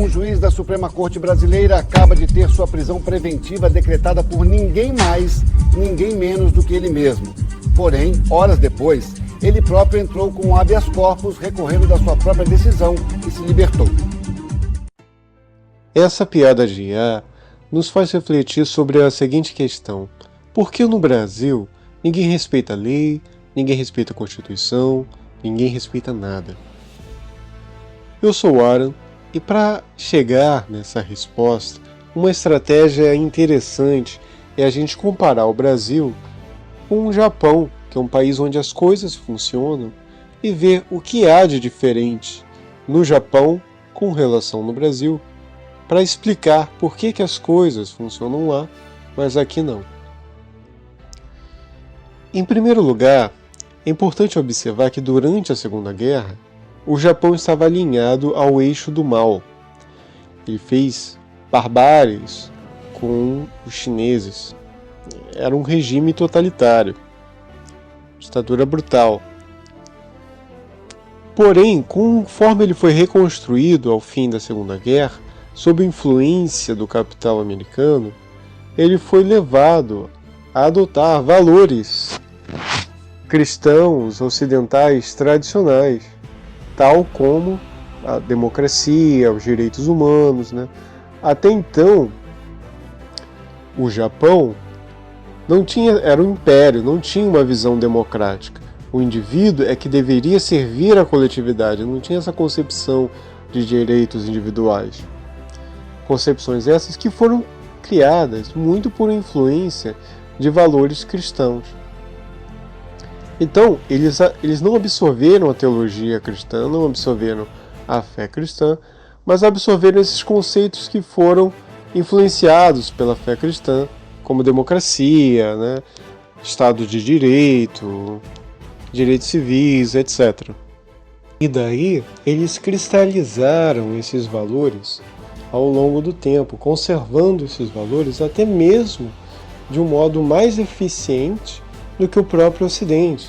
Um juiz da Suprema Corte Brasileira acaba de ter sua prisão preventiva decretada por ninguém mais, ninguém menos do que ele mesmo. Porém, horas depois, ele próprio entrou com um habeas corpus recorrendo da sua própria decisão e se libertou. Essa piada de IA nos faz refletir sobre a seguinte questão: por que no Brasil ninguém respeita a lei, ninguém respeita a Constituição, ninguém respeita nada? Eu sou o Aaron, e para chegar nessa resposta, uma estratégia interessante é a gente comparar o Brasil com o Japão, que é um país onde as coisas funcionam, e ver o que há de diferente no Japão com relação no Brasil, para explicar por que as coisas funcionam lá, mas aqui não. Em primeiro lugar, é importante observar que durante a Segunda Guerra, o Japão estava alinhado ao eixo do mal. Ele fez barbáries com os chineses. Era um regime totalitário, ditadura brutal. Porém, conforme ele foi reconstruído ao fim da Segunda Guerra, sob influência do capital americano, ele foi levado a adotar valores cristãos ocidentais tradicionais, tal como a democracia, os direitos humanos, né? Até então, o Japão era um império, não tinha uma visão democrática. O indivíduo é que deveria servir à coletividade, não tinha essa concepção de direitos individuais. Concepções essas que foram criadas muito por influência de valores cristãos. Então, eles não absorveram a teologia cristã, não absorveram a fé cristã, mas absorveram esses conceitos que foram influenciados pela fé cristã, como democracia, né, Estado de Direito, direitos civis, etc. E daí, eles cristalizaram esses valores ao longo do tempo, conservando esses valores até mesmo de um modo mais eficiente do que o próprio Ocidente.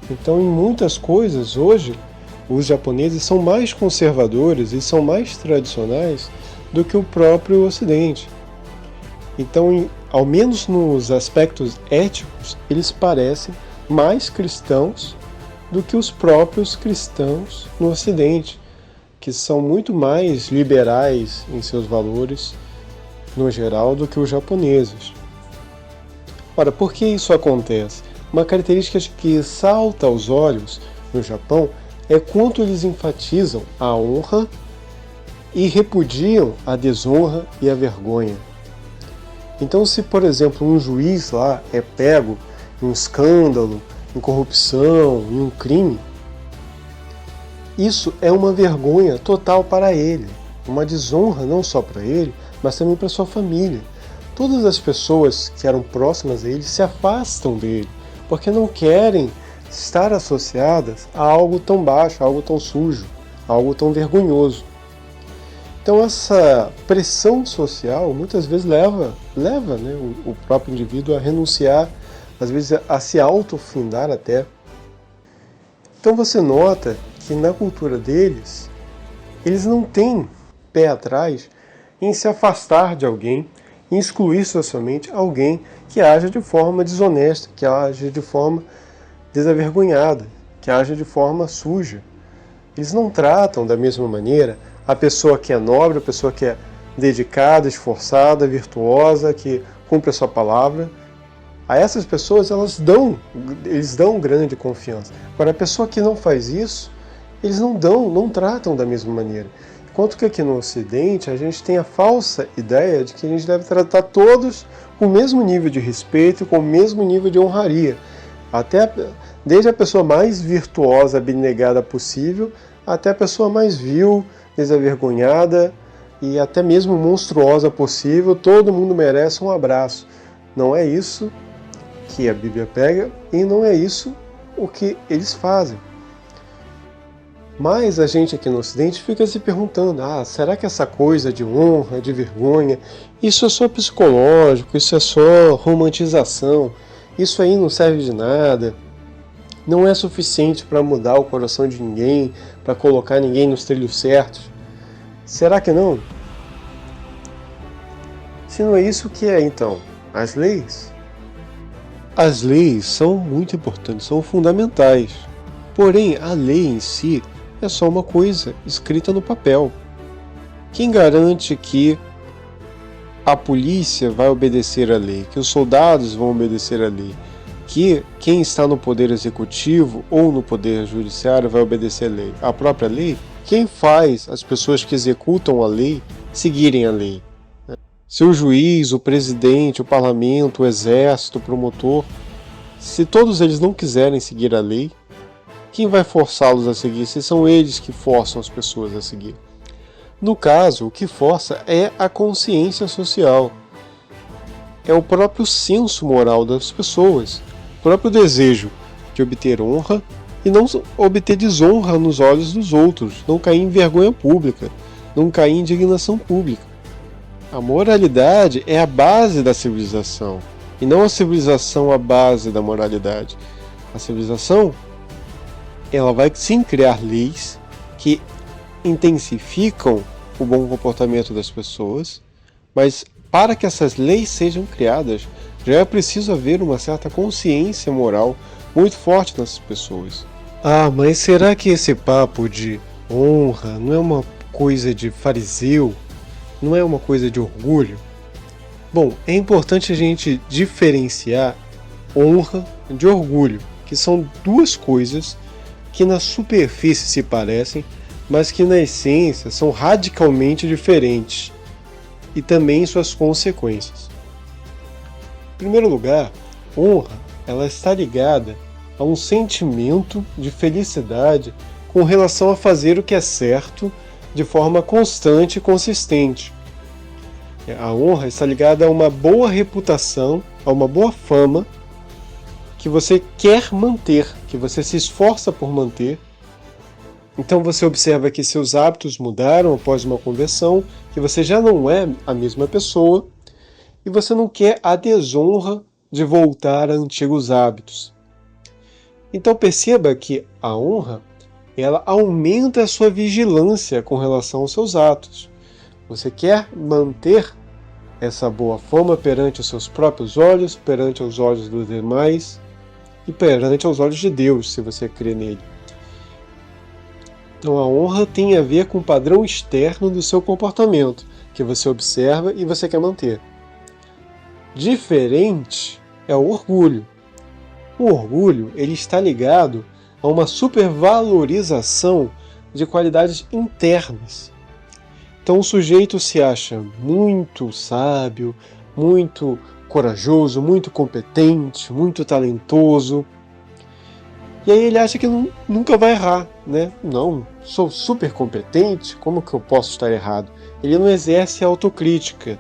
Então, em muitas coisas, hoje, os japoneses são mais conservadores e são mais tradicionais do que o próprio Ocidente. Então, ao menos nos aspectos éticos, eles parecem mais cristãos do que os próprios cristãos no Ocidente, que são muito mais liberais em seus valores, no geral, do que os japoneses. Ora, por que isso acontece? Uma característica que salta aos olhos no Japão é quanto eles enfatizam a honra e repudiam a desonra e a vergonha. Então, se, por exemplo, um juiz lá é pego em um escândalo, em corrupção, em um crime, isso é uma vergonha total para ele, uma desonra não só para ele, mas também para sua família. Todas as pessoas que eram próximas a ele se afastam dele, porque não querem estar associadas a algo tão baixo, a algo tão sujo, a algo tão vergonhoso. Então essa pressão social muitas vezes leva né, o próprio indivíduo a renunciar, às vezes a se autofindar até. Então você nota que na cultura deles, eles não têm pé atrás em se afastar de alguém, em excluir socialmente alguém que age de forma desonesta, que age de forma desavergonhada, que age de forma suja. Eles não tratam da mesma maneira a pessoa que é nobre, a pessoa que é dedicada, esforçada, virtuosa, que cumpre a sua palavra. A essas pessoas eles dão grande confiança. Agora, a pessoa que não faz isso, eles não tratam da mesma maneira. Enquanto que aqui no Ocidente a gente tem a falsa ideia de que a gente deve tratar todos com o mesmo nível de respeito, com o mesmo nível de honraria. Desde a pessoa mais virtuosa, abnegada possível, até a pessoa mais vil, desavergonhada e até mesmo monstruosa possível, todo mundo merece um abraço. Não é isso que a Bíblia pega e não é isso o que eles fazem. Mas a gente aqui no Ocidente fica se perguntando, será que essa coisa de honra, de vergonha, isso é só psicológico, isso é só romantização, isso aí não serve de nada, não é suficiente para mudar o coração de ninguém, para colocar ninguém nos trilhos certos? Será que não? Se não é isso, o que é então? As leis? As leis são muito importantes, são fundamentais. Porém, a lei em si é só uma coisa escrita no papel. Quem garante que a polícia vai obedecer à lei, que os soldados vão obedecer à lei, que quem está no poder executivo ou no poder judiciário vai obedecer à lei? A própria lei? Quem faz as pessoas que executam a lei seguirem a lei? Se o juiz, o presidente, o parlamento, o exército, o promotor, se todos eles não quiserem seguir a lei, quem vai forçá-los a seguir? Se são eles que forçam as pessoas a seguir. No caso, o que força é a consciência social. É o próprio senso moral das pessoas, o próprio desejo de obter honra e não obter desonra nos olhos dos outros, não cair em vergonha pública, não cair em indignação pública. A moralidade é a base da civilização, e não a civilização a base da moralidade. A civilização, ela vai sim criar leis que intensificam o bom comportamento das pessoas, mas para que essas leis sejam criadas, já é preciso haver uma certa consciência moral muito forte nessas pessoas. Ah, mas será que esse papo de honra não é uma coisa de fariseu? Não é uma coisa de orgulho? Bom, é importante a gente diferenciar honra de orgulho, que são duas coisas que na superfície se parecem, mas que na essência são radicalmente diferentes, e também suas consequências. Em primeiro lugar, honra, ela está ligada a um sentimento de felicidade com relação a fazer o que é certo de forma constante e consistente. A honra está ligada a uma boa reputação, a uma boa fama que você quer manter, que você se esforça por manter. Então você observa que seus hábitos mudaram após uma conversão, que você já não é a mesma pessoa e você não quer a desonra de voltar a antigos hábitos. Então perceba que a honra, ela aumenta a sua vigilância com relação aos seus atos. Você quer manter essa boa fama perante os seus próprios olhos, perante os olhos dos demais e perante os olhos de Deus, se você crê nele. Então a honra tem a ver com o padrão externo do seu comportamento, que você observa e você quer manter. Diferente é o orgulho. O orgulho, ele está ligado a uma supervalorização de qualidades internas. Então o sujeito se acha muito sábio, muito corajoso, muito competente, muito talentoso. E aí ele acha que nunca vai errar, né? Não, sou super competente, como que eu posso estar errado? Ele não exerce autocrítica.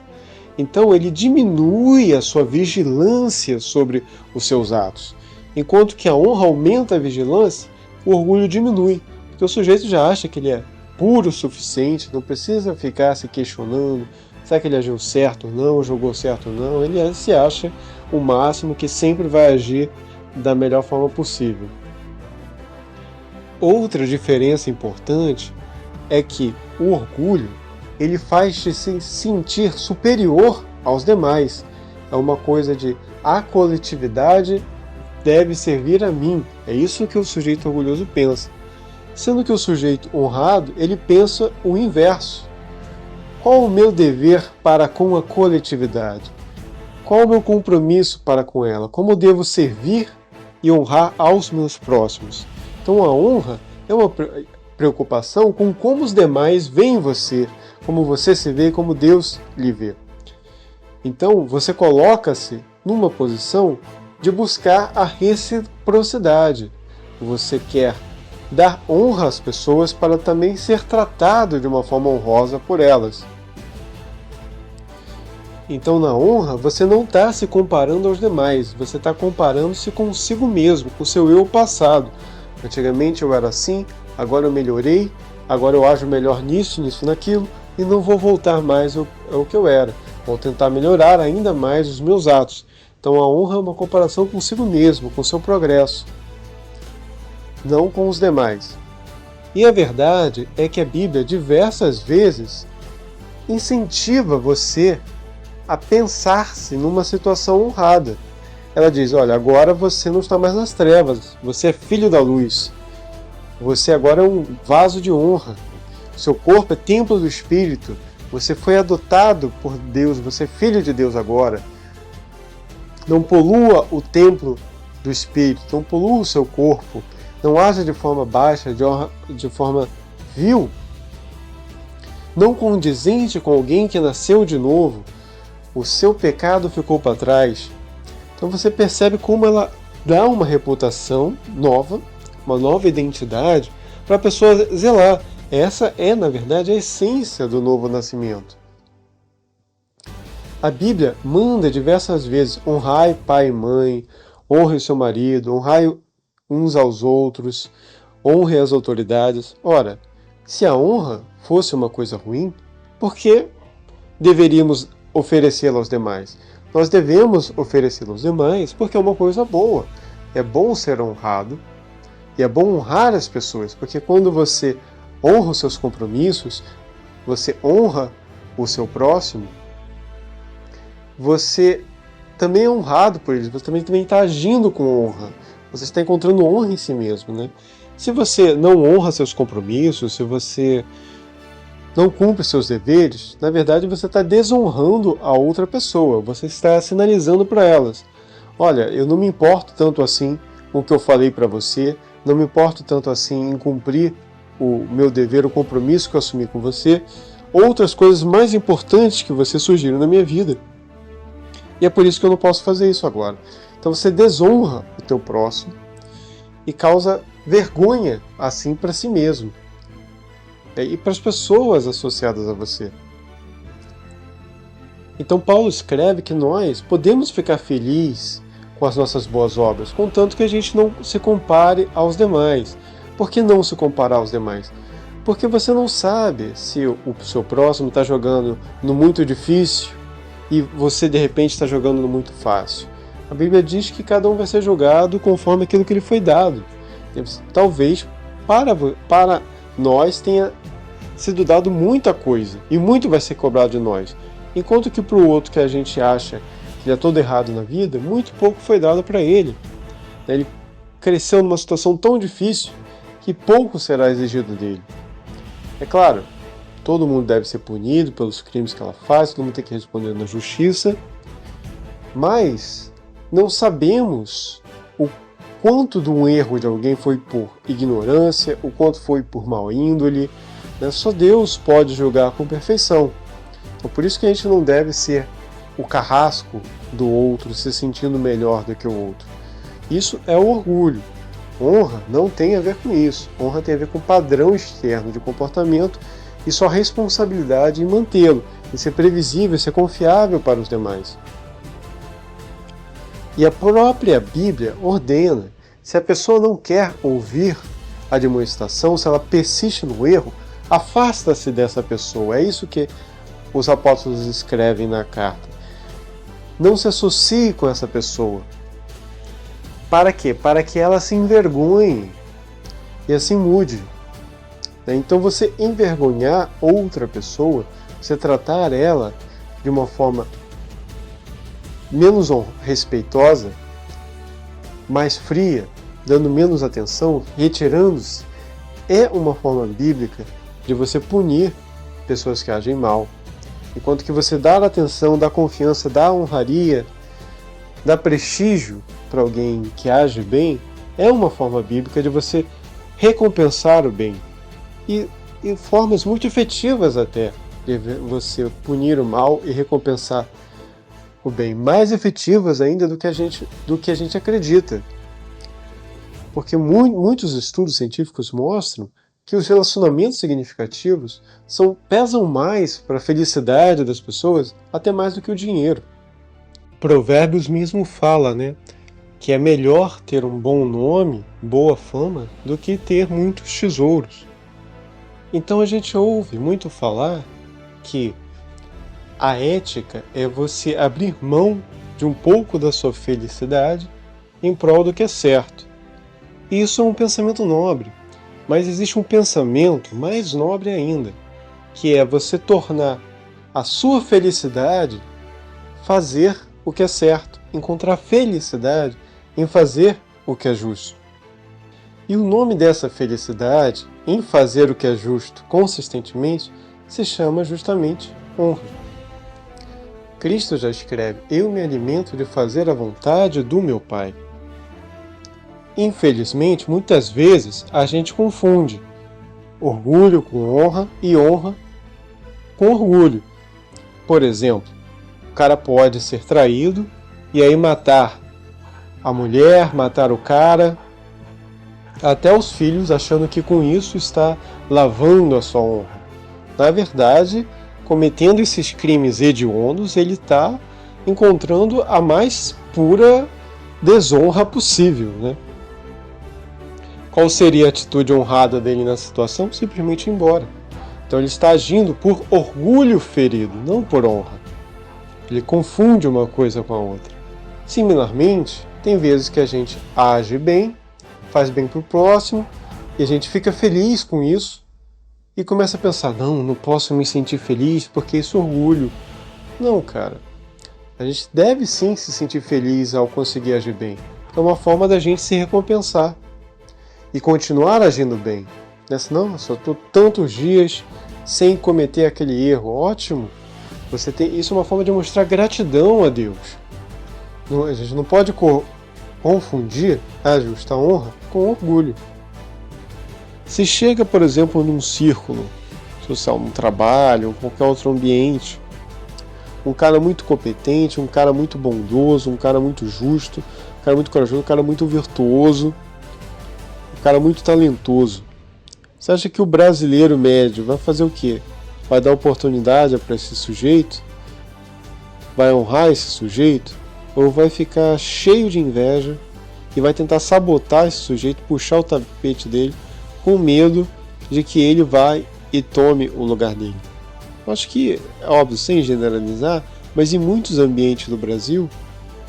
Então ele diminui a sua vigilância sobre os seus atos. Enquanto que a honra aumenta a vigilância, o orgulho diminui. Porque o sujeito já acha que ele é puro o suficiente, não precisa ficar se questionando, será que ele agiu certo ou não, jogou certo ou não. Ele se acha o máximo, que sempre vai agir da melhor forma possível. Outra diferença importante é que o orgulho, ele faz-te se sentir superior aos demais. É uma coisa de a coletividade deve servir a mim. É isso que o sujeito orgulhoso pensa. Sendo que o sujeito honrado, ele pensa o inverso. Qual o meu dever para com a coletividade? Qual o meu compromisso para com ela? Como devo servir e honrar aos meus próximos? Então a honra é uma preocupação com como os demais veem você, como você se vê, como Deus lhe vê. Então você coloca-se numa posição de buscar a reciprocidade. Você quer dar honra às pessoas para também ser tratado de uma forma honrosa por elas. Então na honra você não está se comparando aos demais, você está comparando-se consigo mesmo, com o seu eu passado. Antigamente eu era assim, agora eu melhorei, agora eu ajo melhor nisso, naquilo, e não vou voltar mais ao que eu era. Vou tentar melhorar ainda mais os meus atos. Então a honra é uma comparação consigo mesmo, com o seu progresso, não com os demais. E a verdade é que a Bíblia diversas vezes incentiva você a pensar-se numa situação honrada. Ela diz, olha, agora você não está mais nas trevas, você é filho da luz. Você agora é um vaso de honra. Seu corpo é templo do Espírito. Você foi adotado por Deus, você é filho de Deus agora. Não polua o templo do Espírito, não polua o seu corpo. Não haja de forma baixa, de forma vil. Não condizente com alguém que nasceu de novo. O seu pecado ficou para trás. Então você percebe como ela dá uma reputação nova, uma nova identidade para a pessoa zelar. Essa é, na verdade, a essência do novo nascimento. A Bíblia manda diversas vezes: honrai pai e mãe, honre seu marido, honrai uns aos outros, honre as autoridades. Ora, se a honra fosse uma coisa ruim, por que deveríamos oferecê-la aos demais? Nós devemos oferecê-la aos demais porque é uma coisa boa. É bom ser honrado e é bom honrar as pessoas, porque quando você honra os seus compromissos, você honra o seu próximo, você também é honrado por eles, você também está agindo com honra, você está encontrando honra em si mesmo, né? Se você não honra seus compromissos, se você não cumpre seus deveres, na verdade você está desonrando a outra pessoa, você está sinalizando para elas: olha, eu não me importo tanto assim com o que eu falei para você, não me importo tanto assim em cumprir o meu dever, o compromisso que eu assumi com você, outras coisas mais importantes que você surgiram na minha vida. E é por isso que eu não posso fazer isso agora. Então você desonra o teu próximo e causa vergonha assim para si mesmo e para as pessoas associadas a você. Então Paulo escreve que nós podemos ficar felizes com as nossas boas obras, contanto que a gente não se compare aos demais. Por que não se comparar aos demais? Porque você não sabe se o seu próximo está jogando no muito difícil e você de repente está jogando no muito fácil. A Bíblia diz que cada um vai ser julgado conforme aquilo que lhe foi dado. Talvez para nós tenha sido dado muita coisa e muito vai ser cobrado de nós, enquanto que para o outro que a gente acha que ele é todo errado na vida, muito pouco foi dado para ele. Ele cresceu numa situação tão difícil que pouco será exigido dele. É claro, todo mundo deve ser punido pelos crimes que ela faz, todo mundo tem que responder na justiça, mas não sabemos o quanto do erro de alguém foi por ignorância, o quanto foi por mau índole, né? Só Deus pode julgar com perfeição. Então, por isso que a gente não deve ser o carrasco do outro, se sentindo melhor do que o outro. Isso é o orgulho. Honra não tem a ver com isso. Honra tem a ver com padrão externo de comportamento e sua responsabilidade em mantê-lo, em ser previsível, ser confiável para os demais. E a própria Bíblia ordena: se a pessoa não quer ouvir a demonstração, se ela persiste no erro, afasta-se dessa pessoa. É isso que os apóstolos escrevem na carta. Não se associe com essa pessoa. Para quê? Para que ela se envergonhe e assim mude. Então você envergonhar outra pessoa, você tratar ela de uma forma menos respeitosa, mais fria, dando menos atenção, retirando-se, é uma forma bíblica de você punir pessoas que agem mal. Enquanto que você dá atenção, dá confiança, dá honraria, dá prestígio para alguém que age bem, é uma forma bíblica de você recompensar o bem. E formas muito efetivas até de você punir o mal e recompensar o bem, mais efetivas ainda do que a gente acredita. Porque muitos estudos científicos mostram que os relacionamentos significativos pesam mais para a felicidade das pessoas, até mais do que o dinheiro. Provérbios mesmo fala, né, que é melhor ter um bom nome, boa fama, do que ter muitos tesouros. Então a gente ouve muito falar que a ética é você abrir mão de um pouco da sua felicidade em prol do que é certo. E isso é um pensamento nobre, Mas existe um pensamento mais nobre ainda, que é você tornar a sua felicidade fazer o que é certo, encontrar felicidade em fazer o que é justo. E o nome dessa felicidade, em fazer o que é justo consistentemente, se chama justamente honra. Cristo já escreve: eu me alimento de fazer a vontade do meu Pai. Infelizmente, muitas vezes a gente confunde orgulho com honra e honra com orgulho. Por exemplo, o cara pode ser traído e aí matar a mulher, matar o cara, até os filhos, achando que com isso está lavando a sua honra. Na verdade, cometendo esses crimes hediondos, ele está encontrando a mais pura desonra possível, né? Qual seria a atitude honrada dele nessa situação? Simplesmente ir embora. Então ele está agindo por orgulho ferido, não por honra. Ele confunde uma coisa com a outra. Similarmente, tem vezes que a gente age bem, faz bem para o próximo, e a gente fica feliz com isso, e começa a pensar: não posso me sentir feliz porque isso é orgulho. Não, cara. A gente deve sim se sentir feliz ao conseguir agir bem. É uma forma da gente se recompensar e continuar agindo bem. Não, só estou tantos dias sem cometer aquele erro. Ótimo! Isso é uma forma de mostrar gratidão a Deus. A gente não pode confundir a justa honra com orgulho. Se chega, por exemplo, num círculo social, num trabalho, ou qualquer outro ambiente, um cara muito competente, um cara muito bondoso, um cara muito justo, um cara muito corajoso, um cara muito virtuoso, um cara muito talentoso. Você acha que o brasileiro médio vai fazer o quê? Vai dar oportunidade para esse sujeito? Vai honrar esse sujeito? Ou vai ficar cheio de inveja e vai tentar sabotar esse sujeito, puxar o tapete dele, com medo de que ele vai e tome o lugar dele? Eu acho que, é óbvio, sem generalizar, mas em muitos ambientes do Brasil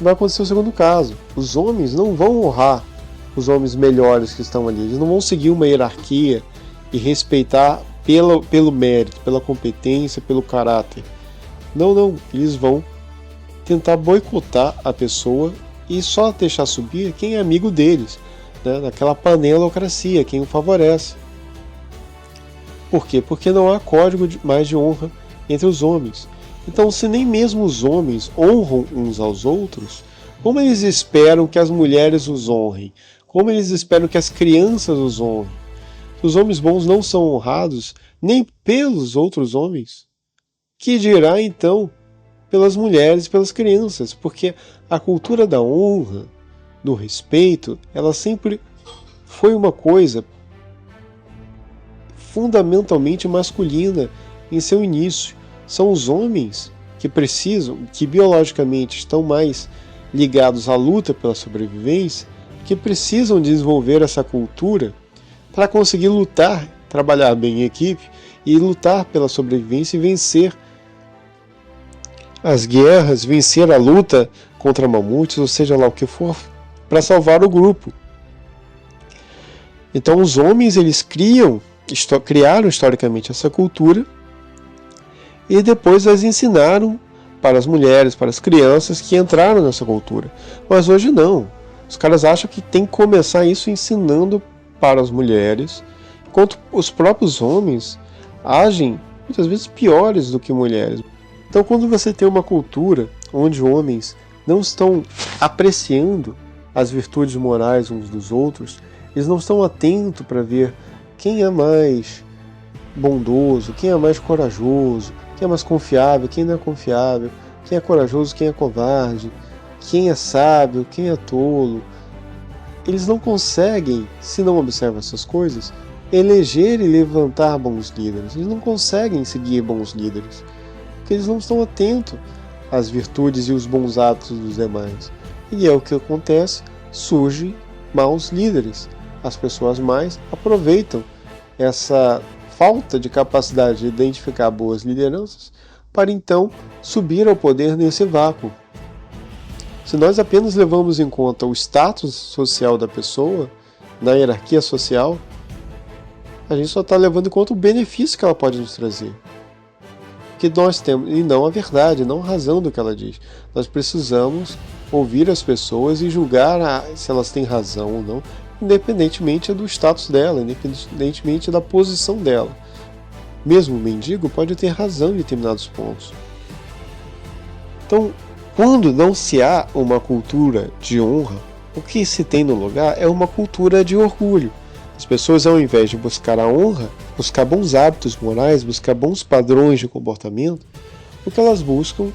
vai acontecer o segundo caso. Os homens não vão honrar os homens melhores que estão ali. Eles não vão seguir uma hierarquia e respeitar pelo mérito, pela competência, pelo caráter. Não. Eles vão tentar boicotar a pessoa e só deixar subir quem é amigo deles, né? Naquela panelocracia, quem o favorece. Por quê? Porque não há código mais de honra entre os homens. Então, se nem mesmo os homens honram uns aos outros, como eles esperam que as mulheres os honrem? Como eles esperam que as crianças os honrem? Os homens bons não são honrados nem pelos outros homens, que dirá então pelas mulheres e pelas crianças, porque a cultura da honra, do respeito, ela sempre foi uma coisa fundamentalmente masculina em seu início. São os homens que precisam, que biologicamente estão mais ligados à luta pela sobrevivência, que precisam desenvolver essa cultura para conseguir lutar, trabalhar bem em equipe e lutar pela sobrevivência e vencer as guerras, vencer a luta contra mamutes, ou seja lá o que for, para salvar o grupo. Então os homens, eles criaram historicamente essa cultura e depois as ensinaram para as mulheres, para as crianças que entraram nessa cultura. Mas hoje não. Os caras acham que tem que começar isso ensinando para as mulheres, enquanto os próprios homens agem muitas vezes piores do que mulheres. Então, quando você tem uma cultura onde homens não estão apreciando as virtudes morais uns dos outros, eles não estão atentos para ver quem é mais bondoso, quem é mais corajoso, quem é mais confiável, quem não é confiável, quem é corajoso, quem é covarde, quem é sábio, quem é tolo. Eles não conseguem, se não observam essas coisas, eleger e levantar bons líderes. Eles não conseguem seguir bons líderes, porque eles não estão atentos às virtudes e os bons atos dos demais. E é o que acontece, surgem maus líderes. As pessoas mais aproveitam essa falta de capacidade de identificar boas lideranças para então subir ao poder nesse vácuo. Se nós apenas levamos em conta o status social da pessoa, na hierarquia social, A gente só está levando em conta o benefício que ela pode nos trazer. Que nós temos, e não a verdade, não a razão do que ela diz. Nós precisamos ouvir as pessoas e julgar se elas têm razão ou não, independentemente do status dela, independentemente da posição dela. Mesmo o mendigo pode ter razão em determinados pontos. Então, quando não se há uma cultura de honra, o que se tem no lugar é uma cultura de orgulho. As pessoas, ao invés de buscar a honra, buscar bons hábitos morais, buscar bons padrões de comportamento, o que elas buscam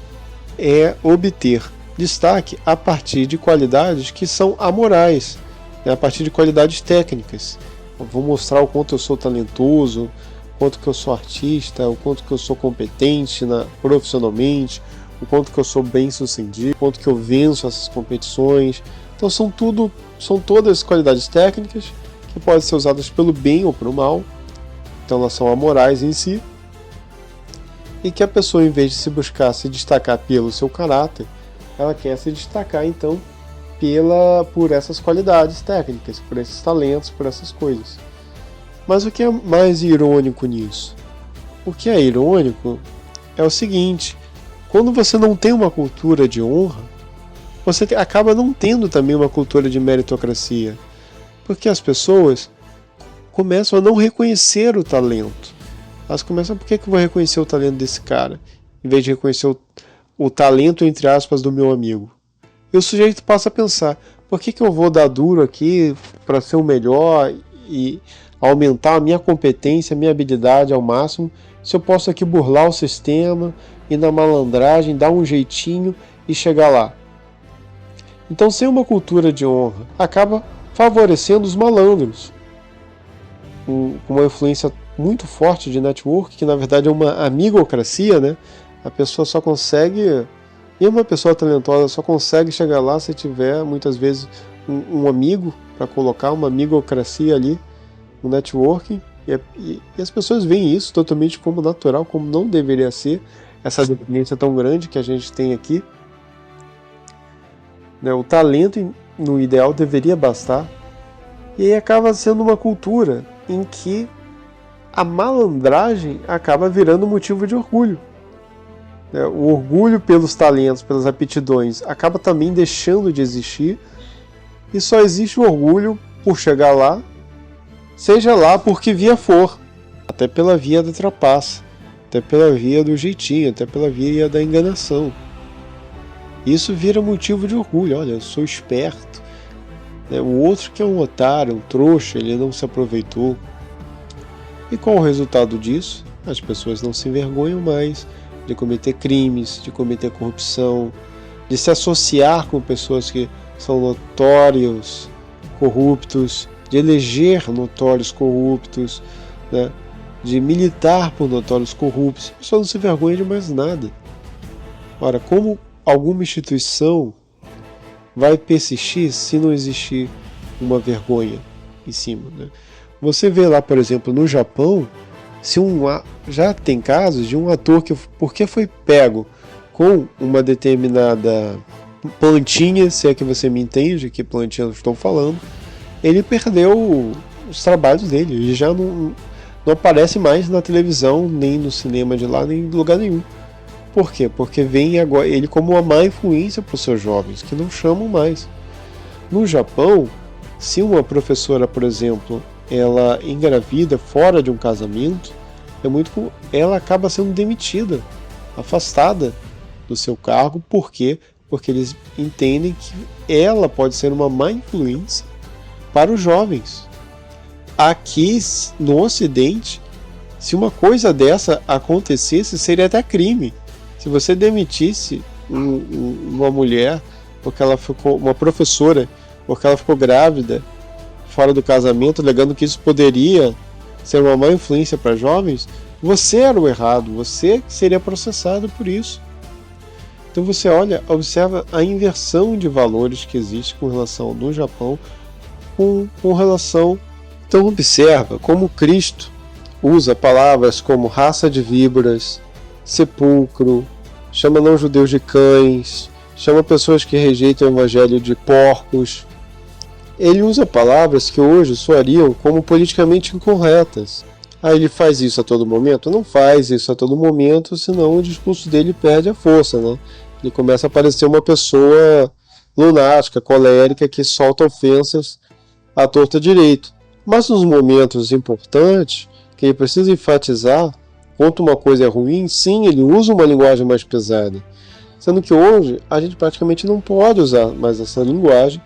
é obter destaque a partir de qualidades que são amorais, a partir de qualidades técnicas. Eu vou mostrar o quanto eu sou talentoso, o quanto que eu sou artista, o quanto que eu sou competente profissionalmente, o quanto que eu sou bem sucedido, o quanto que eu venço essas competições. Então são todas qualidades técnicas que podem ser usadas pelo bem ou pelo mal. Então elas são amorais em si. E que a pessoa, em vez de se buscar se destacar pelo seu caráter, ela quer se destacar então por essas qualidades técnicas, por esses talentos, por essas coisas. Mas o que é mais irônico nisso? O que é irônico é o seguinte: quando você não tem uma cultura de honra, você acaba não tendo também uma cultura de meritocracia, porque as pessoas começam a não reconhecer o talento. Elas começam, por que eu vou reconhecer o talento desse cara, em vez de reconhecer o talento, entre aspas, do meu amigo? E o sujeito passa a pensar, por que eu vou dar duro aqui para ser o melhor e aumentar a minha competência, a minha habilidade ao máximo, se eu posso aqui burlar o sistema e na malandragem dar um jeitinho e chegar lá? Então, sem uma cultura de honra, acaba favorecendo os malandros, com uma influência muito forte de network, que na verdade é uma amigocracia, né? A pessoa só consegue, e uma pessoa talentosa só consegue chegar lá se tiver muitas vezes um amigo para colocar, uma amigocracia ali no networking, e as pessoas veem isso totalmente como natural, como não deveria ser, essa dependência tão grande que a gente tem aqui. O talento, no ideal, deveria bastar, e aí acaba sendo uma cultura em que a malandragem acaba virando motivo de orgulho. O orgulho pelos talentos, pelas aptidões, acaba também deixando de existir, e só existe o orgulho por chegar lá, seja lá por que via for, até pela via da trapaça, até pela via do jeitinho, até pela via da enganação. Isso vira motivo de orgulho. Olha, eu sou esperto. O outro que é um otário, um trouxa, ele não se aproveitou. E qual o resultado disso? As pessoas não se envergonham mais de cometer crimes, de cometer corrupção, de se associar com pessoas que são notórios corruptos, de eleger notórios corruptos, de militar por notórios corruptos. A pessoa não se envergonha de mais nada. Ora, como alguma instituição vai persistir se não existir uma vergonha em cima? Você vê lá, por exemplo, no Japão, já tem casos de um ator que, porque foi pego com uma determinada plantinha, se é que você me entende que plantinha eu estou falando, ele perdeu os trabalhos dele, ele já não aparece mais na televisão, nem no cinema de lá, nem em lugar nenhum. Por quê? Porque vem agora ele como uma má influência para os seus jovens, que não chamam mais. No Japão, se uma professora, por exemplo, ela engravida fora de um casamento, ela acaba sendo demitida, afastada do seu cargo. Por quê? Porque eles entendem que ela pode ser uma má influência para os jovens. Aqui no Ocidente, se uma coisa dessa acontecesse, seria até crime. Se você demitisse uma mulher, porque ela ficou, uma professora, porque ela ficou grávida fora do casamento, alegando que isso poderia ser uma má influência para jovens, você era o errado, você seria processado por isso. Então você observa a inversão de valores que existe com relação no Japão, com relação. Então observa como Cristo usa palavras como raça de víboras, sepulcro, chama não-judeus de cães, chama pessoas que rejeitam o evangelho de porcos. ele usa palavras que hoje soariam como politicamente incorretas. Ele faz isso a todo momento? Não faz isso a todo momento, senão o discurso dele perde a força, né? Ele começa a parecer uma pessoa lunática, colérica, que solta ofensas à torta direito. Mas nos momentos importantes, que ele precisa enfatizar, quanto uma coisa é ruim, sim, ele usa uma linguagem mais pesada. Sendo que hoje a gente praticamente não pode usar mais essa linguagem,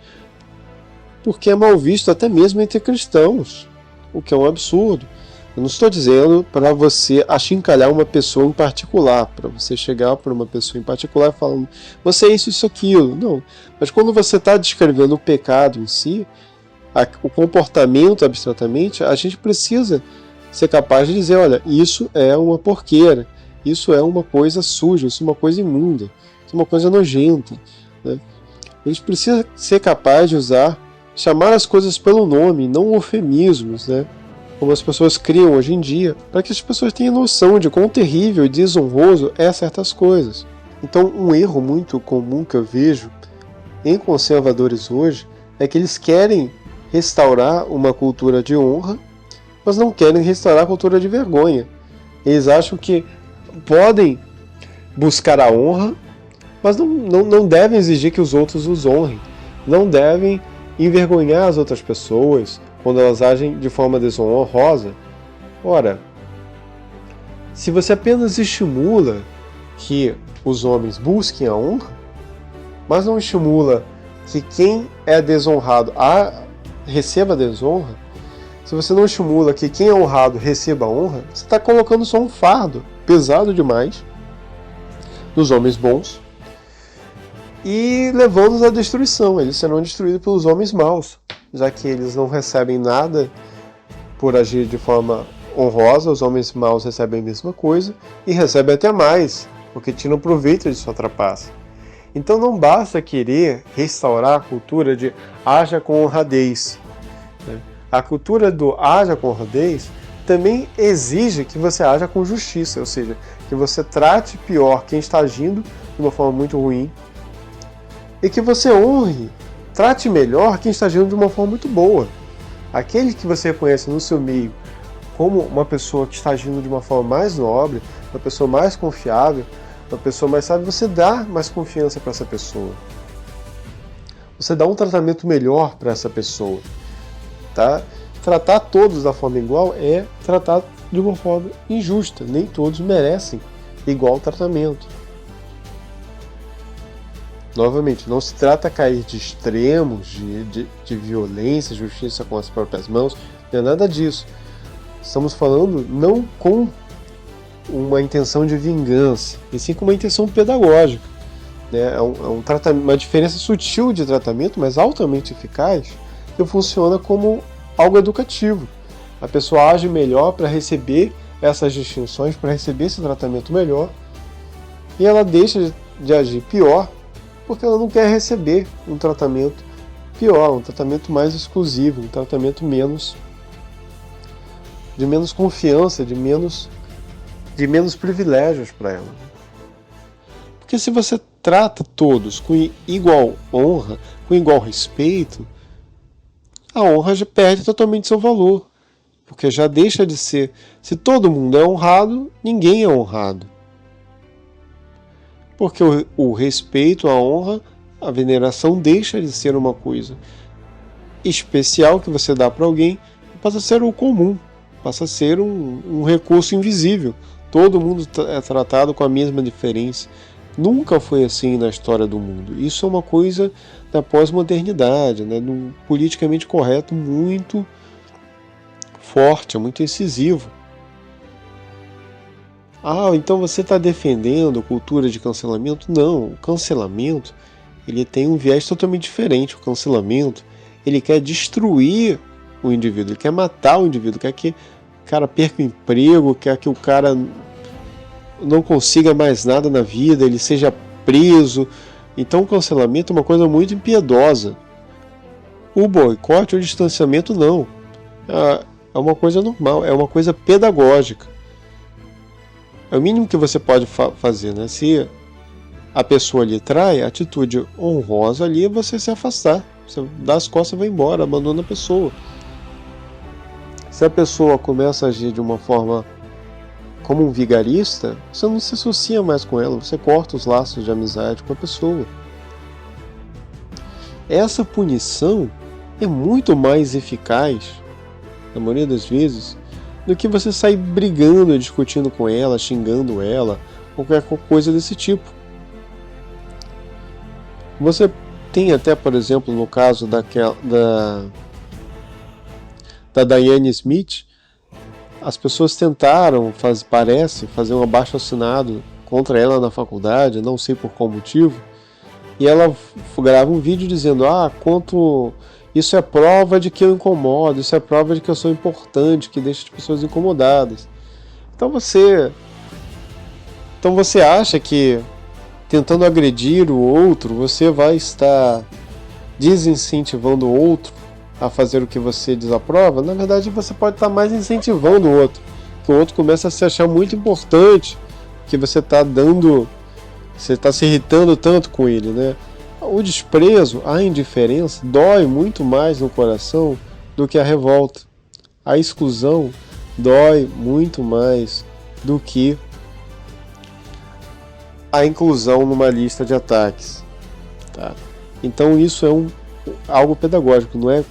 porque é mal visto até mesmo entre cristãos, o que é um absurdo. Eu não estou dizendo para você achincalhar uma pessoa em particular, para você chegar para uma pessoa em particular e falar, você é isso, aquilo. Não. Mas quando você está descrevendo o pecado em si, o comportamento abstratamente, a gente precisa ser capaz de dizer, olha, isso é uma porqueira, isso é uma coisa suja, isso é uma coisa imunda, isso é uma coisa nojenta, né? A gente precisa ser capaz de chamar as coisas pelo nome, não eufemismos, né? Como as pessoas criam hoje em dia, para que as pessoas tenham noção de quão terrível e desonroso é certas coisas. Então, um erro muito comum que eu vejo em conservadores hoje é que eles querem restaurar uma cultura de honra, mas não querem restaurar a cultura de vergonha. Eles acham que podem buscar a honra, mas não devem exigir que os outros os honrem. Não devem envergonhar as outras pessoas quando elas agem de forma desonrosa. Ora, se você apenas estimula que os homens busquem a honra, mas não estimula que quem é desonrado receba a desonra, se você não estimula que quem é honrado receba a honra, você está colocando só um fardo pesado demais nos homens bons e levando-os à destruição. Eles serão destruídos pelos homens maus, já que eles não recebem nada por agir de forma honrosa. Os homens maus recebem a mesma coisa e recebem até mais, porque tiram proveito de sua trapaça. Então não basta querer restaurar a cultura de haja com honradez. A cultura do haja com honradez também exige que você haja com justiça, ou seja, que você trate pior quem está agindo de uma forma muito ruim e que você honre, trate melhor quem está agindo de uma forma muito boa. Aquele que você reconhece no seu meio como uma pessoa que está agindo de uma forma mais nobre, uma pessoa mais confiável, uma pessoa mais sábia, você dá mais confiança para essa pessoa. Você dá um tratamento melhor para essa pessoa. Tá? Tratar todos da forma igual é tratar de uma forma injusta. Nem todos merecem igual tratamento. Novamente, não se trata de cair de extremos, de violência, justiça com as próprias mãos, não é nada disso. Estamos falando não com uma intenção de vingança, e sim com uma intenção pedagógica. Né? É uma diferença sutil de tratamento, mas altamente eficaz, que funciona como algo educativo. A pessoa age melhor para receber essas distinções, para receber esse tratamento melhor, e ela deixa de agir pior porque ela não quer receber um tratamento pior, um tratamento mais exclusivo, um tratamento de menos confiança, de menos privilégios para ela. Porque se você trata todos com igual honra, com igual respeito, a honra já perde totalmente seu valor, porque já deixa de ser. Se todo mundo é honrado, ninguém é honrado. Porque o respeito, a honra, a veneração deixa de ser uma coisa especial que você dá para alguém, passa a ser o comum, passa a ser um recurso invisível. Todo mundo é tratado com a mesma diferença. Nunca foi assim na história do mundo. Isso é uma coisa da pós-modernidade, né? Do politicamente correto muito forte, muito incisivo. Então você está defendendo a cultura de cancelamento? Não, o cancelamento ele tem um viés totalmente diferente. O cancelamento ele quer destruir o indivíduo, ele quer matar o indivíduo, quer que o cara perca o emprego, quer que o cara não consiga mais nada na vida, ele seja preso. Então o cancelamento é uma coisa muito impiedosa. O boicote ou o distanciamento não. É uma coisa normal, é uma coisa pedagógica. É o mínimo que você pode fazer, né? Se a pessoa lhe trai, a atitude honrosa ali é você se afastar. Você dá as costas e vai embora, abandona a pessoa. Se a pessoa começa a agir de uma forma como um vigarista, você não se associa mais com ela, você corta os laços de amizade com a pessoa. Essa punição é muito mais eficaz, na maioria das vezes, do que você sair brigando, discutindo com ela, xingando ela, ou qualquer coisa desse tipo. Você tem até, por exemplo, no caso da Diane Smith, as pessoas tentaram, parece, fazer um abaixo-assinado contra ela na faculdade, não sei por qual motivo, e ela grava um vídeo dizendo, isso é prova de que eu incomodo, isso é prova de que eu sou importante, que deixa as pessoas incomodadas. Então você acha que tentando agredir o outro, você vai estar desincentivando o outro a fazer o que você desaprova? Na verdade, você pode estar mais incentivando o outro, que o outro começa a se achar muito importante, que você está se irritando tanto com ele, né? O desprezo, a indiferença, dói muito mais no coração do que a revolta. A exclusão dói muito mais do que a inclusão numa lista de ataques. Tá? Então isso é algo pedagógico, não é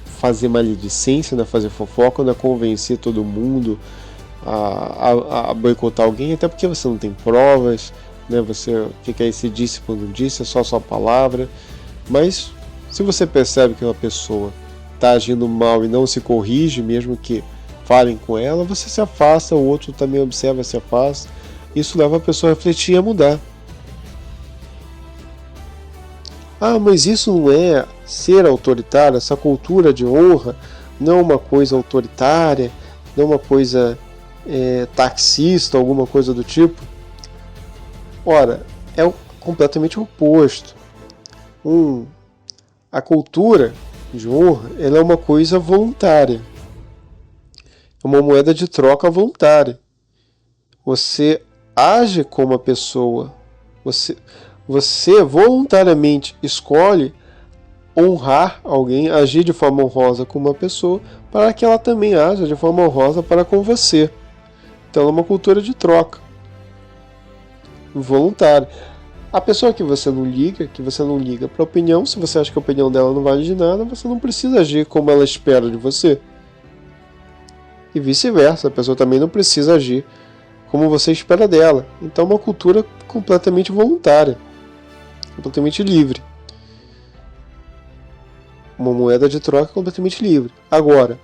fazer maledicência, não é fazer fofoca, não é convencer todo mundo a boicotar alguém, até porque você não tem provas, né? Você fica aí se disse quando disse, é só sua palavra. Mas se você percebe que uma pessoa está agindo mal e não se corrige, mesmo que falem com ela, você se afasta, o outro também observa, se afasta. Isso leva a pessoa a refletir e a mudar. Mas isso não é ser autoritário, essa cultura de honra não é uma coisa autoritária, não é uma coisa taxista, alguma coisa do tipo. Ora, é completamente o oposto. A cultura de honra, ela é uma coisa voluntária. É uma moeda de troca voluntária. Você age como a pessoa. Você voluntariamente escolhe honrar alguém, agir de forma honrosa com uma pessoa, para que ela também haja de forma honrosa para com você. Então é uma cultura de troca voluntária. A pessoa que você não liga para a opinião, se você acha que a opinião dela não vale de nada, você não precisa agir como ela espera de você. E vice-versa, a pessoa também não precisa agir como você espera dela. Então é uma cultura completamente voluntária, completamente livre. Uma moeda de troca completamente livre. Agora,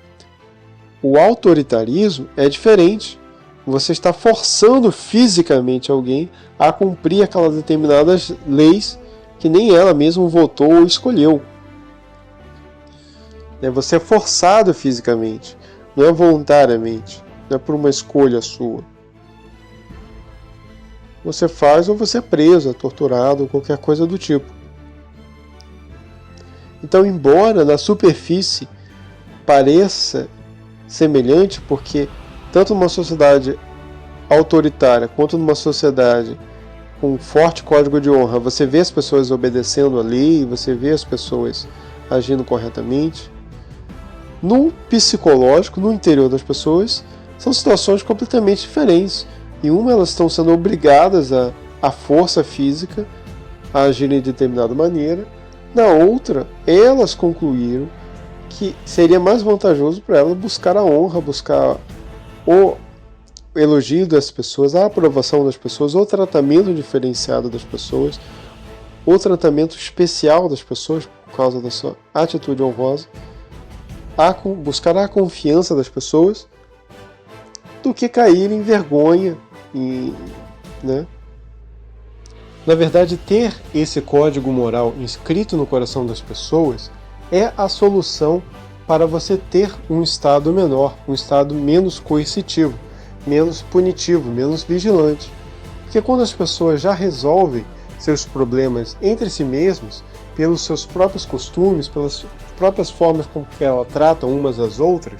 o autoritarismo é diferente. Você está forçando fisicamente alguém a cumprir aquelas determinadas leis que nem ela mesma votou ou escolheu. Você é forçado fisicamente, não é voluntariamente, não é por uma escolha sua. Você faz ou você é preso, é torturado, ou qualquer coisa do tipo. Então, embora na superfície pareça semelhante, porque tanto numa sociedade autoritária quanto numa sociedade com um forte código de honra, você vê as pessoas obedecendo a lei, você vê as pessoas agindo corretamente. No psicológico, no interior das pessoas, são situações completamente diferentes. Em uma, elas estão sendo obrigadas à força física a agirem de determinada maneira. Na outra, elas concluíram que seria mais vantajoso para elas buscar a honra, buscar o elogio das pessoas, a aprovação das pessoas, o tratamento diferenciado das pessoas, o tratamento especial das pessoas por causa da sua atitude honrosa, buscar a confiança das pessoas, do que cair em vergonha. Né? Na verdade, ter esse código moral inscrito no coração das pessoas é a solução para você ter um estado menor, um estado menos coercitivo, menos punitivo, menos vigilante. Porque quando as pessoas já resolvem seus problemas entre si mesmas, pelos seus próprios costumes, pelas próprias formas com que elas tratam umas às outras,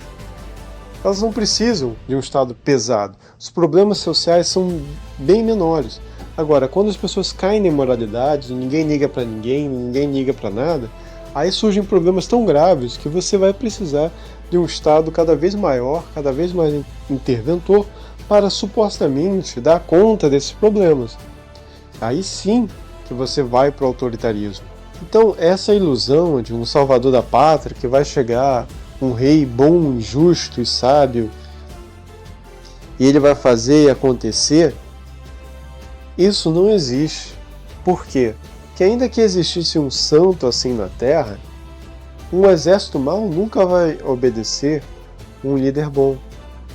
elas não precisam de um estado pesado. Os problemas sociais são bem menores. Agora, quando as pessoas caem na imoralidade, ninguém liga para ninguém liga para nada, aí surgem problemas tão graves que você vai precisar de um Estado cada vez maior, cada vez mais interventor, para supostamente dar conta desses problemas. Aí sim que você vai para o autoritarismo. Então essa ilusão de um salvador da pátria, que vai chegar um rei bom, justo e sábio, e ele vai fazer acontecer, isso não existe. Por quê? Porque ainda que existisse um santo assim na Terra, um exército mau nunca vai obedecer um líder bom.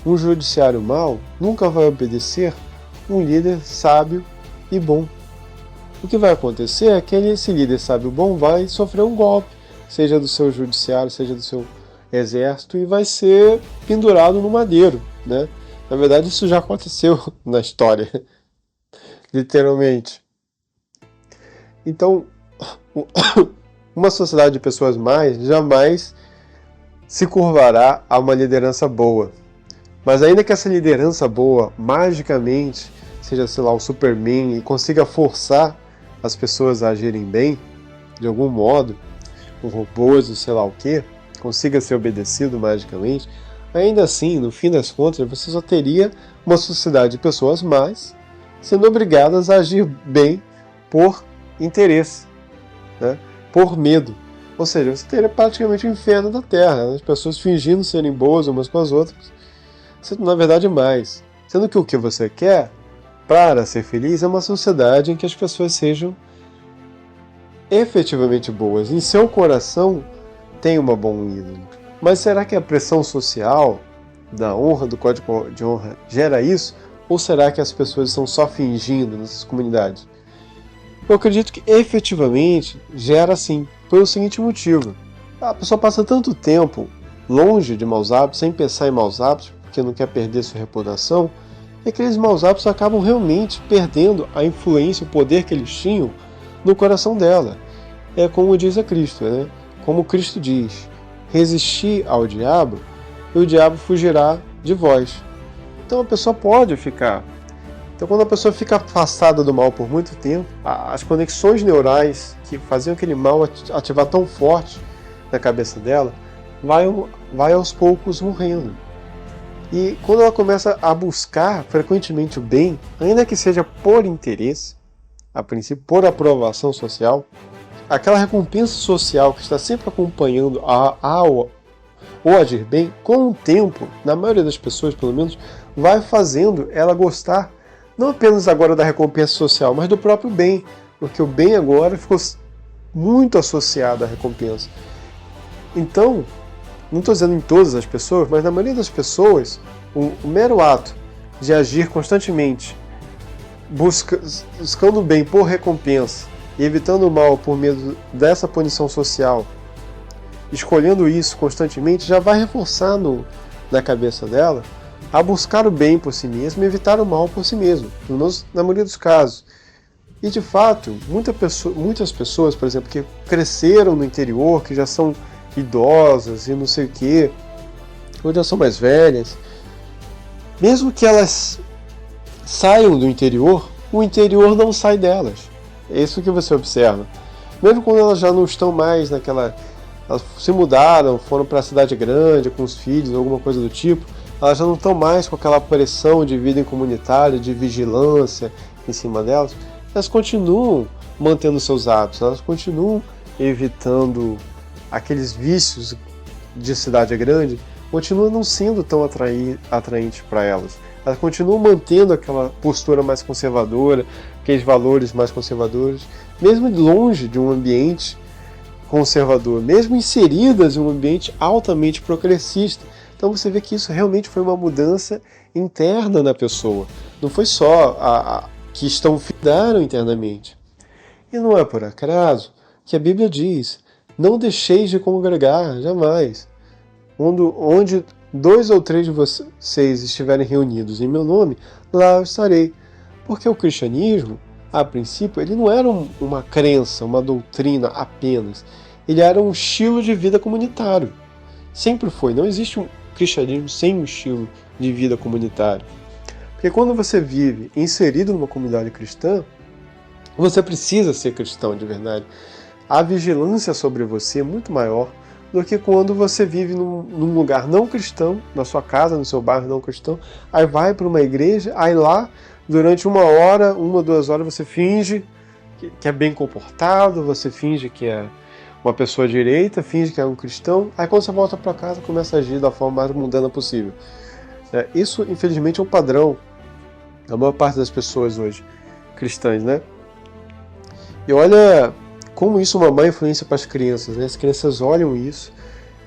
Um judiciário mau nunca vai obedecer um líder sábio e bom. O que vai acontecer é que esse líder sábio e bom vai sofrer um golpe, seja do seu judiciário, seja do seu exército, e vai ser pendurado no madeiro, né? Na verdade, isso já aconteceu na história, literalmente. Então, uma sociedade de pessoas más jamais se curvará a uma liderança boa. Mas ainda que essa liderança boa, magicamente, seja, sei lá, o Superman e consiga forçar as pessoas a agirem bem, de algum modo, com robôs ou sei lá o que, consiga ser obedecido magicamente, ainda assim, no fim das contas, você só teria uma sociedade de pessoas más sendo obrigadas a agir bem por interesse, né? Por medo. Ou seja, você teria praticamente o inferno da Terra, né? As pessoas fingindo serem boas umas com as outras, sendo na verdade mais. Sendo que o que você quer para ser feliz é uma sociedade em que as pessoas sejam efetivamente boas. Em seu coração tem uma boa ídolo. Mas será que a pressão social da honra, do código de honra, gera isso? Ou será que as pessoas estão só fingindo nessas comunidades? Eu acredito que efetivamente gera sim, pelo seguinte motivo. A pessoa passa tanto tempo longe de maus hábitos, sem pensar em maus hábitos, porque não quer perder sua reputação, e aqueles maus hábitos acabam realmente perdendo a influência, o poder que eles tinham no coração dela. É como diz a Cristo, né? Como Cristo diz, resistir ao diabo e o diabo fugirá de vós. Então a pessoa pode ficar. Então quando a pessoa fica afastada do mal por muito tempo, as conexões neurais que faziam aquele mal ativar tão forte na cabeça dela, vai aos poucos morrendo. E quando ela começa a buscar frequentemente o bem, ainda que seja por interesse, a princípio por aprovação social, aquela recompensa social que está sempre acompanhando o agir bem, com o tempo, na maioria das pessoas pelo menos, vai fazendo ela gostar não apenas agora da recompensa social, mas do próprio bem, porque o bem agora ficou muito associado à recompensa. Então, não estou dizendo em todas as pessoas, mas na maioria das pessoas, o mero ato de agir constantemente, buscando o bem por recompensa e evitando o mal por medo dessa punição social, escolhendo isso constantemente, já vai reforçar na cabeça dela a buscar o bem por si mesmo e evitar o mal por si mesmo, na maioria dos casos. E de fato, muitas pessoas, por exemplo, que cresceram no interior, que já são idosas e não sei o que, ou já são mais velhas, mesmo que elas saiam do interior, o interior não sai delas. É isso que você observa. Mesmo quando elas já não estão mais naquela... Elas se mudaram, foram para a cidade grande com os filhos, alguma coisa do tipo, elas já não estão mais com aquela pressão de vida em comunitária, de vigilância em cima delas, elas continuam mantendo seus hábitos, elas continuam evitando aqueles vícios de cidade grande, continuam não sendo tão atraentes para elas. Elas continuam mantendo aquela postura mais conservadora, aqueles valores mais conservadores, mesmo longe de um ambiente conservador, mesmo inseridas em um ambiente altamente progressista. Então você vê que isso realmente foi uma mudança interna na pessoa. Não foi só que estão fidaram internamente. E não é por acaso que a Bíblia diz: não deixeis de congregar, jamais. Onde 2 ou 3 de vocês estiverem reunidos em meu nome, lá eu estarei. Porque o cristianismo, a princípio, ele não era uma crença, uma doutrina apenas. Ele era um estilo de vida comunitário. Sempre foi. Não existe um cristianismo sem um estilo de vida comunitário. Porque quando você vive inserido numa comunidade cristã, você precisa ser cristão de verdade. a vigilância sobre você é muito maior do que quando você vive num lugar não cristão, na sua casa, no seu bairro não cristão, aí vai para uma igreja, aí lá, durante 1 ou 2 horas, você finge que é bem comportado, você finge que é uma pessoa direita, finge que é um cristão, aí quando você volta para casa, começa a agir da forma mais mundana possível. Isso, infelizmente, é um padrão da maior parte das pessoas hoje, cristãs, né? E olha como isso é uma má influência para as crianças, né? As crianças olham isso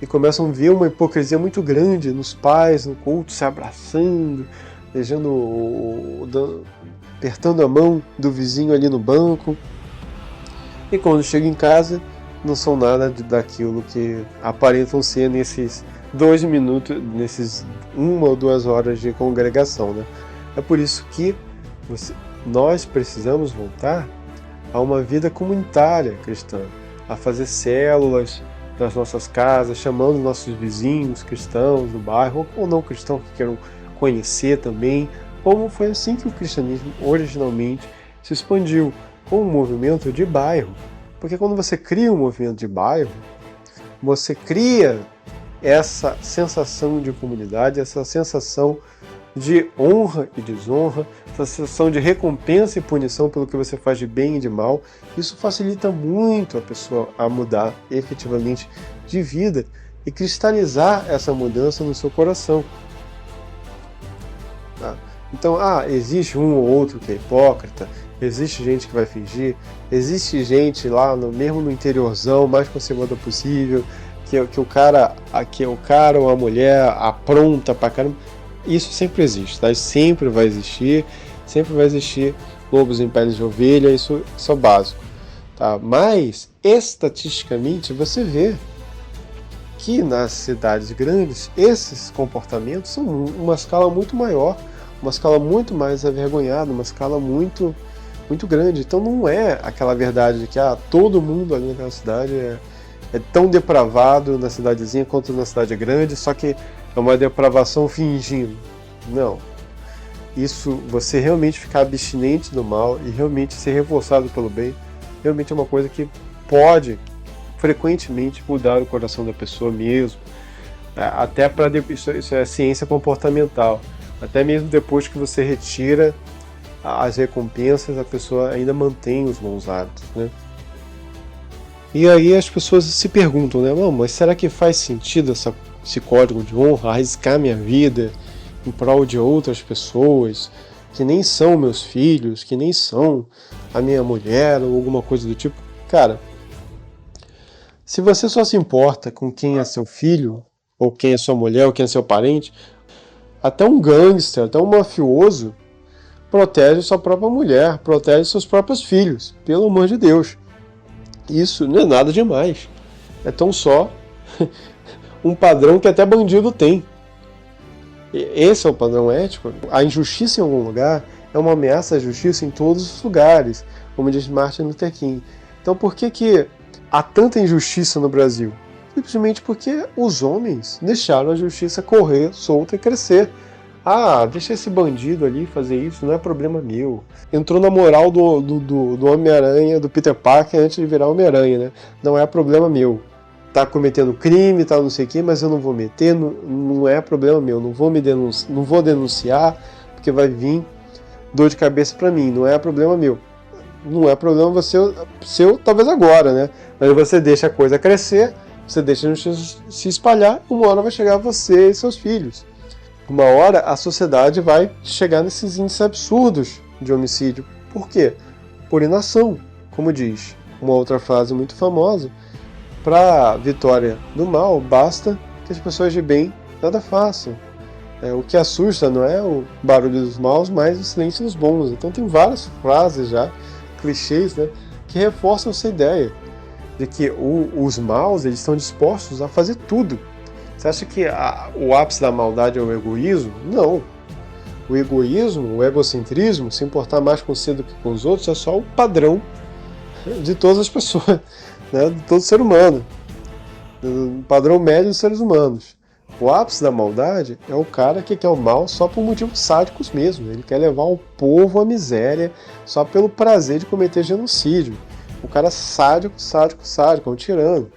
e começam a ver uma hipocrisia muito grande nos pais, no culto, se abraçando, apertando a mão do vizinho ali no banco. E quando chegam em casa, não são nada daquilo que aparentam ser nesses 2 minutos, nesses 1 ou 2 horas de congregação, né? É por isso que nós precisamos voltar a uma vida comunitária cristã, a fazer células nas nossas casas, chamando nossos vizinhos cristãos do bairro, ou não cristãos que queiram conhecer também, como foi assim que o cristianismo originalmente se expandiu, com um movimento de bairro. Porque quando você cria um movimento de bairro, você cria essa sensação de comunidade, essa sensação de honra e desonra, essa sensação de recompensa e punição pelo que você faz de bem e de mal. Isso facilita muito a pessoa a mudar efetivamente de vida e cristalizar essa mudança no seu coração. Então, existe um ou outro que é hipócrita, existe gente que vai fingir, existe gente lá, mesmo no interiorzão, mais conservador possível, que o cara ou a mulher apronta pra caramba. Isso sempre existe, tá? Sempre vai existir lobos em pele de ovelha, isso é básico, tá? Mas, estatisticamente, você vê que nas cidades grandes, esses comportamentos são uma escala muito maior, uma escala muito mais avergonhada, uma escala muito, muito grande. Então não é aquela verdade de que todo mundo ali naquela cidade é tão depravado na cidadezinha quanto na cidade grande, só que é uma depravação fingindo. Não. Isso, você realmente ficar abstinente do mal e realmente ser reforçado pelo bem, realmente é uma coisa que pode frequentemente mudar o coração da pessoa mesmo. Até para isso é ciência comportamental. Até mesmo depois que você retira as recompensas, a pessoa ainda mantém os bons hábitos, né? E aí as pessoas se perguntam, né? Mas será que faz sentido esse código de honra, arriscar minha vida em prol de outras pessoas que nem são meus filhos, que nem são a minha mulher ou alguma coisa do tipo? Cara, se você só se importa com quem é seu filho, ou quem é sua mulher, ou quem é seu parente, até um gangster, até um mafioso protege sua própria mulher, protege seus próprios filhos, pelo amor de Deus. Isso não é nada demais. É tão só um padrão que até bandido tem. Esse é o padrão ético. A injustiça em algum lugar é uma ameaça à justiça em todos os lugares, como diz Martin Luther King. Então por que há tanta injustiça no Brasil? Simplesmente porque os homens deixaram a justiça correr solta e crescer. Deixa esse bandido ali fazer isso, não é problema meu. Entrou na moral do Homem-Aranha, do Peter Parker, antes de virar Homem-Aranha, né? Não é problema meu. Tá cometendo crime, não sei o que, mas eu não vou meter, não é problema meu. Não vou denunciar, porque vai vir dor de cabeça pra mim, não é problema meu. Não é problema seu, talvez agora, né? Mas você deixa a coisa crescer, você deixa a justiça se espalhar, uma hora vai chegar a você e seus filhos. Uma hora a sociedade vai chegar nesses índices absurdos de homicídio. Por quê? Por inação. Como diz uma outra frase muito famosa, para a vitória do mal, basta que as pessoas de bem nada façam. O que assusta não é o barulho dos maus, mas o silêncio dos bons. Então tem várias frases já, clichês, né, que reforçam essa ideia de que os maus eles estão dispostos a fazer tudo. Você acha que o ápice da maldade é o egoísmo? Não. O egoísmo, o egocentrismo, se importar mais com você do que com os outros, é só o padrão de todas as pessoas, né? De todo ser humano. O padrão médio dos seres humanos. O ápice da maldade é o cara que quer o mal só por motivos sádicos mesmo. Ele quer levar o povo à miséria só pelo prazer de cometer genocídio. O cara sádico, um tirano.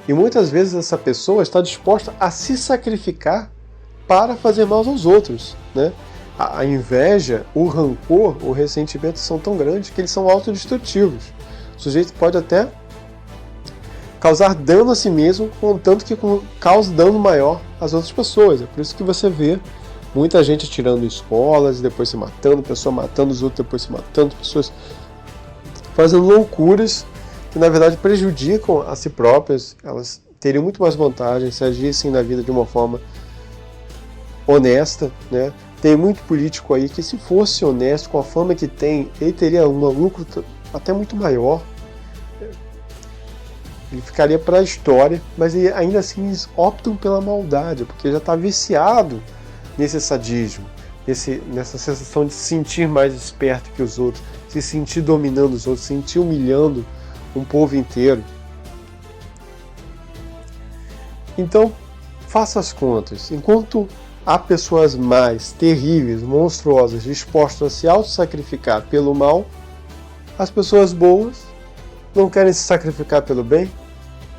E muitas vezes essa pessoa está disposta a se sacrificar para fazer mal aos outros, né? A inveja, o rancor, o ressentimento são tão grandes que eles são autodestrutivos. O sujeito pode até causar dano a si mesmo, contanto que cause dano maior às outras pessoas. É por isso que você vê muita gente atirando em escolas, depois se matando, pessoa matando os outros, depois se matando, pessoas fazendo loucuras que na verdade prejudicam a si próprias. Elas teriam muito mais vantagem se agissem na vida de uma forma honesta, né? Tem muito político aí que, se fosse honesto com a fama que tem, ele teria um lucro até muito maior. Ele ficaria para a história, mas ainda assim eles optam pela maldade, porque já está viciado nesse sadismo, nessa sensação de se sentir mais esperto que os outros, se sentir dominando os outros, se sentir humilhando um povo inteiro. Então, faça as contas. Enquanto há pessoas mais terríveis, monstruosas, dispostas a se auto-sacrificar pelo mal, as pessoas boas não querem se sacrificar pelo bem,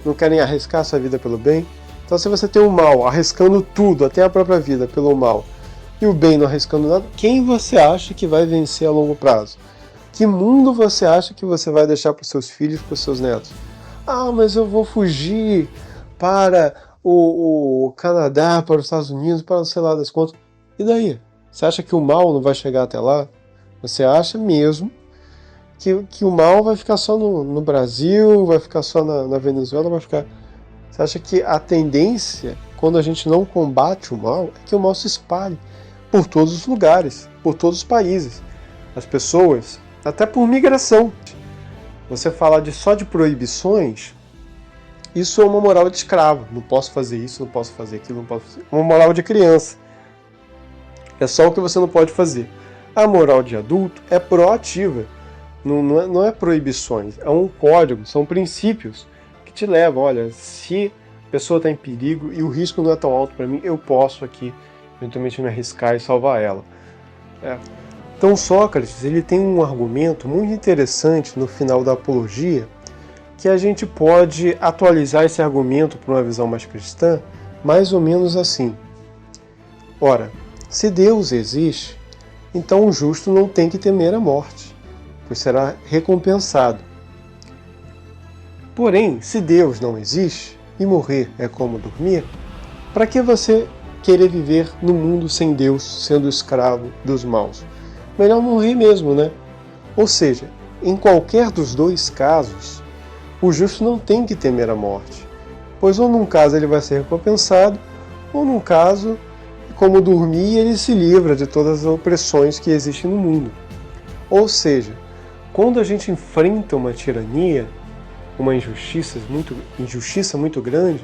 não querem arriscar sua vida pelo bem. Então, se você tem o mal arriscando tudo, até a própria vida, pelo mal, e o bem não arriscando nada, quem você acha que vai vencer a longo prazo? Que mundo você acha que você vai deixar para os seus filhos, para os seus netos? Ah, mas eu vou fugir para o Canadá, para os Estados Unidos, para sei lá das quantas. E daí? Você acha que o mal não vai chegar até lá? Você acha mesmo que o mal vai ficar só no Brasil, vai ficar só na Venezuela, vai ficar... Você acha que a tendência, quando a gente não combate o mal, é que o mal se espalhe por todos os lugares, por todos os países. As pessoas, até por migração. Você falar só de proibições, isso é uma moral de escravo. Não posso fazer isso, não posso fazer aquilo, não posso fazer... Uma moral de criança. É só o que você não pode fazer. A moral de adulto é proativa. Não é proibições, é um código, são princípios que te levam. Olha, se a pessoa está em perigo e o risco não é tão alto para mim, eu posso aqui eventualmente me arriscar e salvar ela. Então Sócrates, ele tem um argumento muito interessante no final da Apologia, que a gente pode atualizar esse argumento para uma visão mais cristã, mais ou menos assim. Ora, se Deus existe, então o justo não tem que temer a morte, pois será recompensado. Porém, se Deus não existe, e morrer é como dormir, para que você querer viver no mundo sem Deus, sendo escravo dos maus? Melhor morrer mesmo, né? Ou seja, em qualquer dos dois casos, o justo não tem que temer a morte, pois ou num caso ele vai ser recompensado, ou num caso, como dormir, ele se livra de todas as opressões que existem no mundo. Ou seja, quando a gente enfrenta uma tirania, uma injustiça muito grande,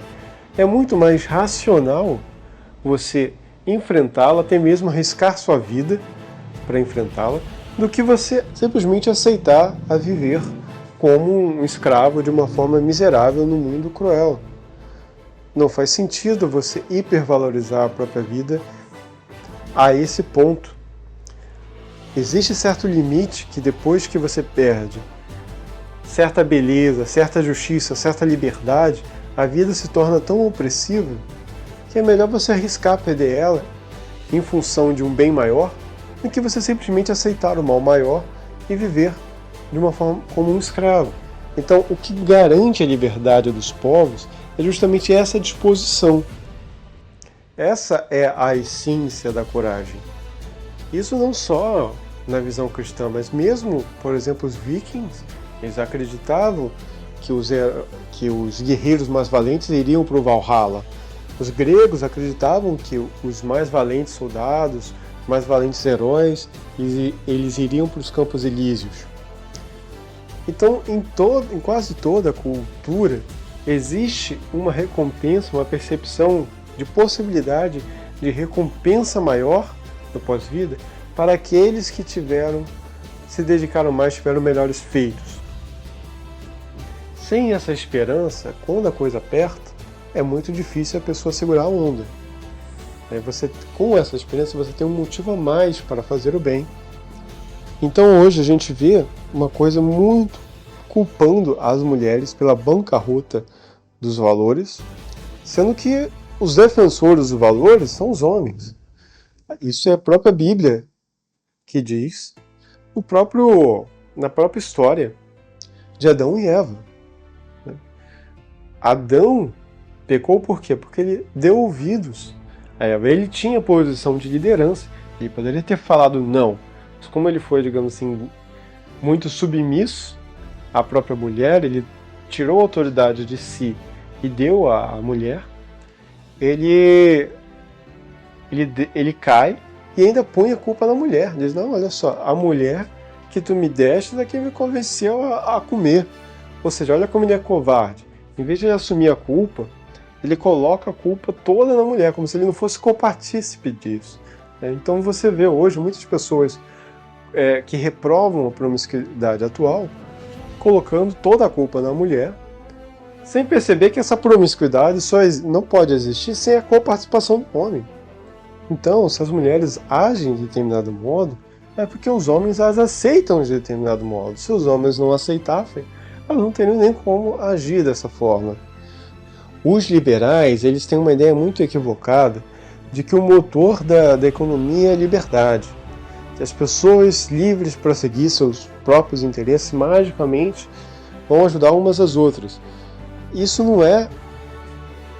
é muito mais racional você enfrentá-la, até mesmo arriscar sua vida para enfrentá-la, do que você simplesmente aceitar a viver como um escravo de uma forma miserável no mundo cruel. Não faz sentido você hipervalorizar a própria vida a esse ponto. Existe certo limite que, depois que você perde certa beleza, certa justiça, certa liberdade, a vida se torna tão opressiva que é melhor você arriscar perder ela em função de um bem maior do que você simplesmente aceitar o mal maior e viver de uma forma como um escravo. Então, o que garante a liberdade dos povos é justamente essa disposição. Essa é a essência da coragem. Isso não só na visão cristã, mas mesmo, por exemplo, os vikings, eles acreditavam que os guerreiros mais valentes iriam para o Valhalla. Os gregos acreditavam que os mais valentes soldados, os mais valentes heróis, eles iriam para os Campos Elíseos. Então, em quase toda a cultura, existe uma recompensa, uma percepção de possibilidade de recompensa maior no pós-vida para aqueles que se dedicaram mais, tiveram melhores feitos. Sem essa esperança, quando a coisa aperta, é muito difícil a pessoa segurar a onda. Com essa experiência, você tem um motivo a mais para fazer o bem. Então hoje a gente vê uma coisa muito culpando as mulheres pela bancarrota dos valores, sendo que os defensores dos valores são os homens. Isso é a própria Bíblia que diz, na própria história de Adão e Eva. Adão pecou por quê? Porque ele deu ouvidos a Eva. Ele tinha posição de liderança, ele poderia ter falado não, mas como ele foi, digamos assim, muito submisso à própria mulher, ele tirou a autoridade de si e deu à mulher, ele cai e ainda põe a culpa na mulher. Diz, não, olha só, a mulher que tu me deste é que me convenceu a comer. Ou seja, olha como ele é covarde. Em vez de ele assumir a culpa, ele coloca a culpa toda na mulher, como se ele não fosse copartícipe disso. Então você vê hoje muitas pessoas que reprovam a promiscuidade atual, colocando toda a culpa na mulher, sem perceber que essa promiscuidade só não pode existir sem a coparticipação do homem. Então, se as mulheres agem de determinado modo, é porque os homens as aceitam de determinado modo. Se os homens não aceitassem, elas não teriam nem como agir dessa forma. Os liberais, eles têm uma ideia muito equivocada de que o motor da economia é a liberdade. Que as pessoas livres para seguir seus próprios interesses magicamente vão ajudar umas às outras. Isso não é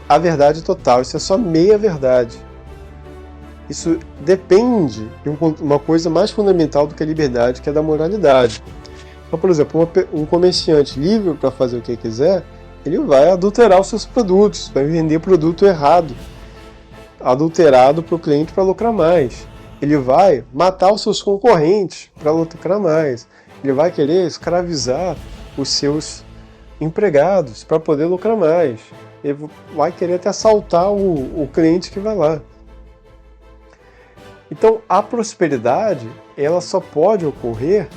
a verdade total, isso é só meia verdade. Isso depende de uma coisa mais fundamental do que a liberdade, que é da moralidade. Então, por exemplo, um comerciante livre para fazer o que quiser, ele vai adulterar os seus produtos, vai vender produto errado, adulterado para o cliente para lucrar mais. Ele vai matar os seus concorrentes para lucrar mais. Ele vai querer escravizar os seus empregados para poder lucrar mais. Ele vai querer até assaltar o cliente que vai lá. Então, a prosperidade, ela só pode ocorrer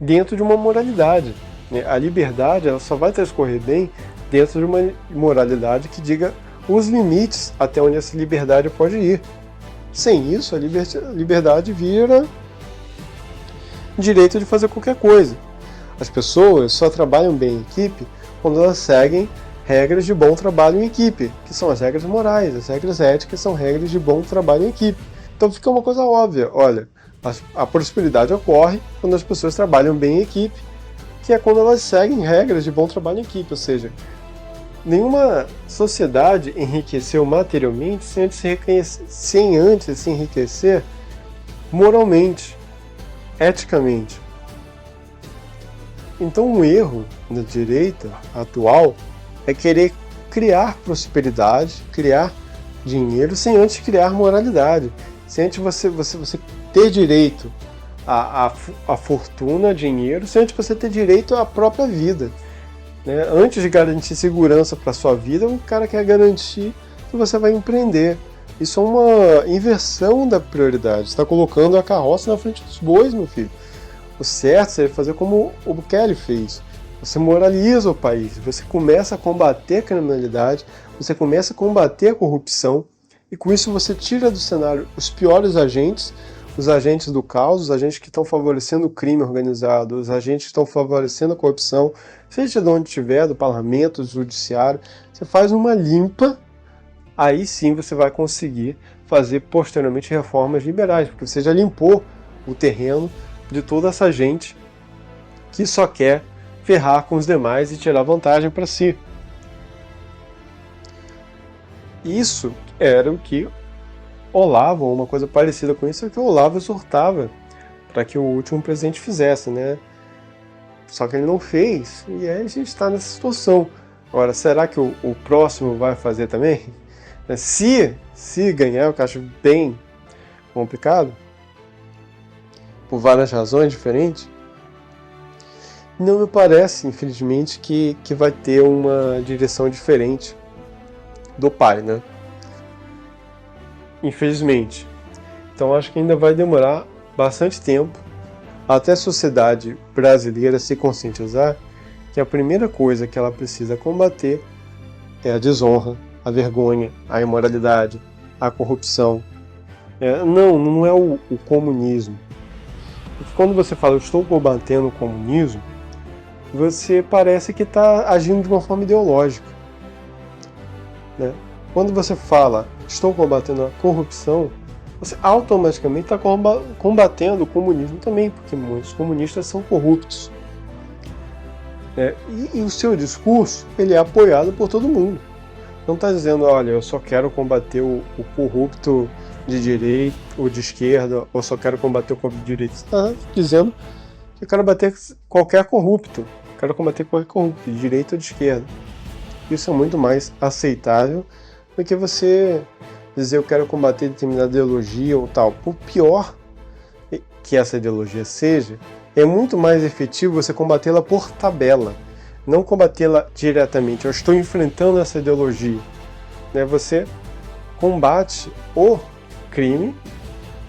dentro de uma moralidade. A liberdade, ela só vai transcorrer bem dentro de uma moralidade que diga os limites até onde essa liberdade pode ir. Sem isso, a liberdade vira direito de fazer qualquer coisa. As pessoas só trabalham bem em equipe quando elas seguem regras de bom trabalho em equipe, que são as regras morais, as regras éticas são regras de bom trabalho em equipe. Então fica uma coisa óbvia, olha, a prosperidade ocorre quando as pessoas trabalham bem em equipe, que é quando elas seguem regras de bom trabalho em equipe, ou seja, nenhuma sociedade enriqueceu materialmente sem antes se enriquecer moralmente, eticamente. Então um erro da direita atual é querer criar prosperidade, criar dinheiro sem antes criar moralidade, sem antes você ter direito à fortuna, dinheiro, sem antes você ter direito à própria vida. Antes de garantir segurança para a sua vida, o cara quer garantir que você vai empreender. Isso é uma inversão da prioridade. Você está colocando a carroça na frente dos bois, meu filho. O certo seria fazer como o Bukele fez. Você moraliza o país, você começa a combater a criminalidade, você começa a combater a corrupção, e com isso você tira do cenário os piores agentes, os agentes do caos, os agentes que estão favorecendo o crime organizado, os agentes que estão favorecendo a corrupção, seja de onde estiver, do parlamento, do judiciário. Você faz uma limpa, aí sim você vai conseguir fazer posteriormente reformas liberais, porque você já limpou o terreno de toda essa gente que só quer ferrar com os demais e tirar vantagem para si. Isso era o que Olavo, ou uma coisa parecida com isso, é o que o Olavo exortava para que o último presidente fizesse, né? Só que ele não fez, e aí a gente está nessa situação. Agora, será que o próximo vai fazer também? Se ganhar, o que eu acho bem complicado, por várias razões diferentes, não me parece, infelizmente, que vai ter uma direção diferente do pai, né? Infelizmente. Então acho que ainda vai demorar bastante tempo até a sociedade brasileira se conscientizar que a primeira coisa que ela precisa combater é a desonra, a vergonha, a imoralidade, a corrupção. Não é o comunismo. quando você fala eu estou combatendo o comunismo, você parece que está agindo de uma forma ideológica, né? Quando você fala estou combatendo a corrupção, você automaticamente está combatendo o comunismo também, porque muitos comunistas são corruptos. E o seu discurso ele é apoiado por todo mundo. Não está dizendo, olha, eu só quero combater o corrupto de direita ou de esquerda, ou só quero combater o corrupto de direita. Está dizendo que eu quero bater qualquer corrupto. Quero combater qualquer corrupto, de direita ou de esquerda. Isso é muito mais aceitável do que você dizer eu quero combater determinada ideologia ou tal. Por pior que essa ideologia seja, é muito mais efetivo você combatê-la por tabela, não combatê-la diretamente. Eu estou enfrentando essa ideologia. Você combate o crime,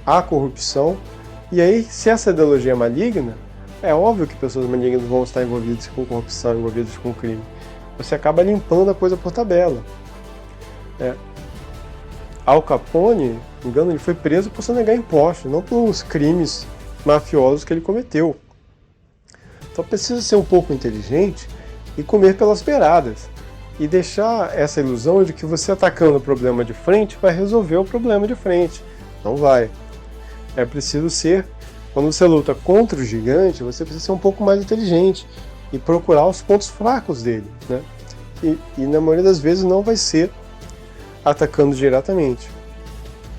a corrupção, e aí, se essa ideologia é maligna, é óbvio que pessoas malignas vão estar envolvidas com corrupção, envolvidas com crime. Você acaba limpando a coisa por tabela. Al Capone, não me engano, ele foi preso por sonegar impostos, não pelos crimes mafiosos que ele cometeu. Então precisa ser um pouco inteligente e comer pelas beiradas. E deixar essa ilusão de que você atacando o problema de frente vai resolver o problema de frente. Não vai. É preciso ser, quando você luta contra o gigante, você precisa ser um pouco mais inteligente e procurar os pontos fracos dele, né? E na maioria das vezes não vai ser atacando diretamente.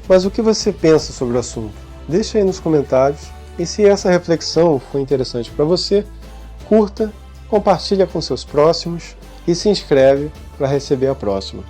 Mas o que você pensa sobre o assunto? Deixa aí nos comentários. E se essa reflexão foi interessante para você, curta, compartilha com seus próximos e se inscreve para receber a próxima.